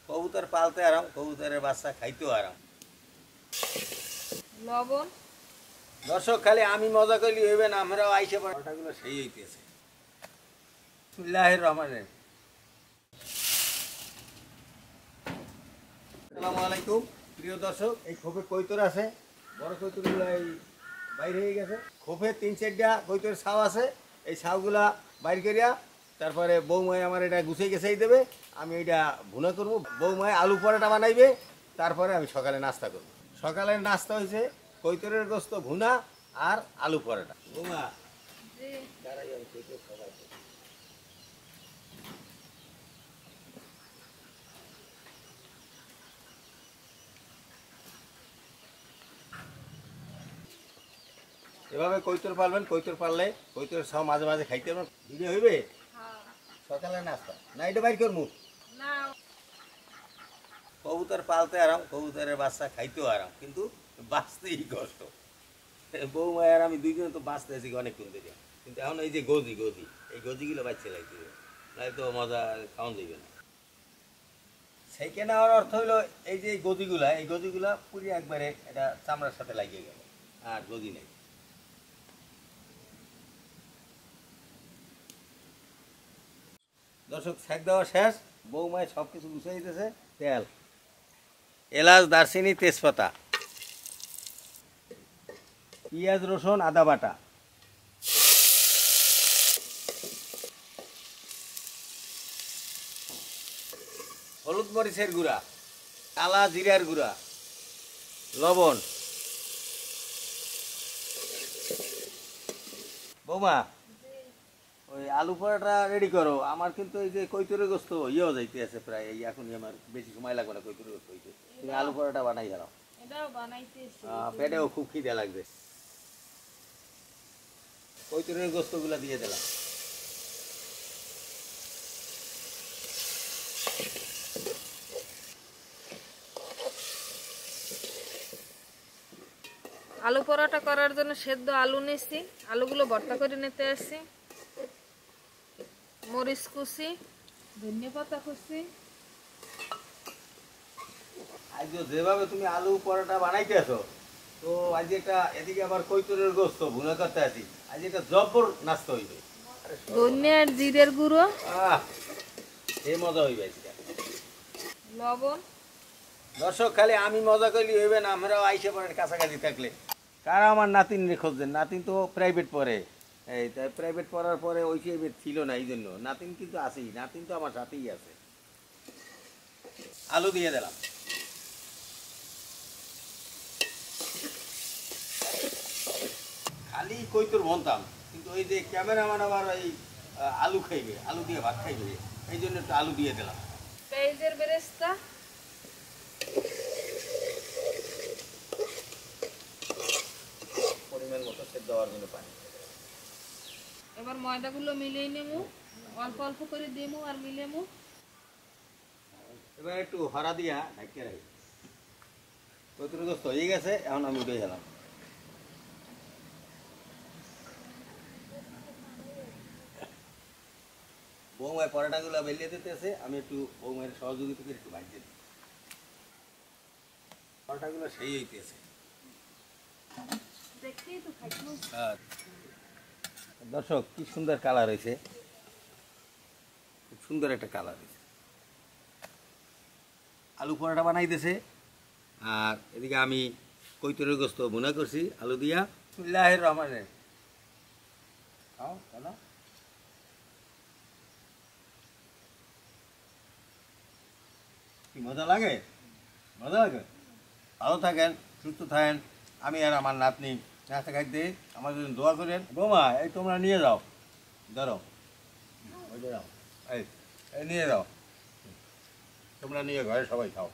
কবুতর পালতে আরাম, কবুতরের বাচ্চা খাইতেও আরাম। লবণ দর্শক খালি আমি মজা করলি হইবে না, আমরাও আইসে পাঠাগুলো সেই হইতেছে। বিসমিল্লাহির রহমানির রহিম। আসসালামু আলাইকুম প্রিয় দর্শক। এই খোপে কৈতর আছে, বড় কৈতরগুলো এই বাইরে হয়ে গেছে। খোপে 3-4টা কৈতরের ছাউ আছে, এই ছাউগুলা বাইর করিয়া তারপরে বৌমায় আমার এটা গুছিয়ে গেছেই দেবে। আমি এটা ভুনা করবো, বৌমায় আলু পরোটা বানাইবে, তারপরে আমি সকালে নাস্তা করবো। সকালের নাস্তা হয়েছে কৈতরের গোস্ত ভুনা আর আলু পরোটা। বৌমা এভাবে কৈতর পালবেন, কৈতর পাললে কৈতরের সব মাঝে মাঝে খাইতে পারবেন। ভিডিও হইবে সকালে নাস্তা না, এটা বাইর করবো না। কবুতর পালতে আরাম, কবুতরের বাচ্চা খাইতেও আরাম, কিন্তু বাঁচতেই কষ্ট। বৌমায় আর আমি দুইজনে তো বাঁচতে আছি অনেকক্ষণ থেকে, কিন্তু এখন এই যে গজি এই গজিগুলো বাচ্চা লাগতে হবে, নাই তো মজা খাওয়ান যাইবে না। সেইকে নেওয়ার অর্থ হইলো এই যে এই গজিগুলা পুরি একবারে এটা চামড়ার সাথে লাগিয়ে গেল, আর গজি নেই। দর্শক ছ্যাঁক দেওয়া শেষ, বৌমায় সব কিছু গুছিয়ে দিতেছে। তেল, এলাচ, দারচিনি, তেজপাতা, পেঁয়াজ, রসুন, আদা বাটা, হলুদ মরিচের গুঁড়া, কালা জিরার গুঁড়া, লবণ। বৌমা ওই আলু পরোটা রেডি করো, আমার কিন্তু এই যে কৈতরের গোস্ত ইয়েও যাইতে আছে প্রায়, এই এখনই আমার বেশি সময় লাগবে না কৈতরের গোস্ত হইতে। তুমি আলু পরোটা বানাই যাও, পেটেও খুব খিদে লাগবে। কৈতরের গোস্তগুলা দিয়ে দিলাম। আলু পরোটা করার জন্য সেদ্ধ আলু নিয়েছি, আলুগুলো ভর্তা করে নিতে আসছি। মরিচ কুচি, ধনিয়া পাতা কুচি। আজ যেভাবে তুমি আলু পরোটা বানাইতেছো, তো আজ একটা এদিকে আবার কৈতরের গোস্ত ভুনা করতে আছি, আজ একটা জব্বর নাস্তা হইবে। ধনিয়া আর জিরের গুঁড়ো, এই মজা হইবে আজকে। লবণ। দর্শক খালি আমি মজা করলি হইবে না, আমরাও আইসে পড়েন কাছাকাছি থাকলে। কারা আমার নাতিন খোঁজছেন, নাতিন তো প্রাইভেট পড়ে, এই তাই প্রাইভেট পড়ার পরে ওই সে ছিল না, এই জন্য নাতিন কিন্তু আছেই, নাতিন তো আমার সাথেই আছে। আলু দিয়ে দিলাম, খালি কৈতর বনতাম, কিন্তু ওই যে ক্যামেরাম্যান আবার ওই আলু খাইবে, আলু দিয়ে ভাত খাইবে, এই জন্য একটু আলু দিয়ে দিলাম। পেঁয়াজের বেরেস্তা, পরিমাণ মতো সেদ্ধ হওয়ার জন্য পানি। এবার ময়দাগুলো মিলিয়ে নেবো, অল্প অল্প করে দেবো আর মিলেমু। এবার একটু হরা দিয়া ঢাকিয়ে রাখি। কৈতরের গোস্ত হয়ে গেছে, এখন আমি উঠে গেলাম। বৌমায় পরোটাগুলো বেলিয়ে দিতেছে, আমি একটু বৌমায়ের সহযোগিতা করে একটু ভাজিয়ে দিই। পরোটাগুলো সেই হইতেছে। দর্শক কি সুন্দর কালার হয়েছে, খুব সুন্দর একটা কালার হয়েছে। আলু পরোটা বানাইতেছে, আর এদিকে আমি কৈতরের গোস্ত ভুনা করছি আলু দিয়া। বিসমিল্লাহির রহমানির রহিম। খাও কেন, কি মজা লাগে, মজা লাগে। ভালো থাকেন, সুস্থ থাকেন। আমি আর আমার নাতনি নাস্তা খাইতে আমার জন্য দোয়া করেন। বৌমা এই তোমরা নিয়ে যাও, ধরো ওই যাও, এই নিয়ে যাও, তোমরা নিয়ে ঘরে সবাই খাও।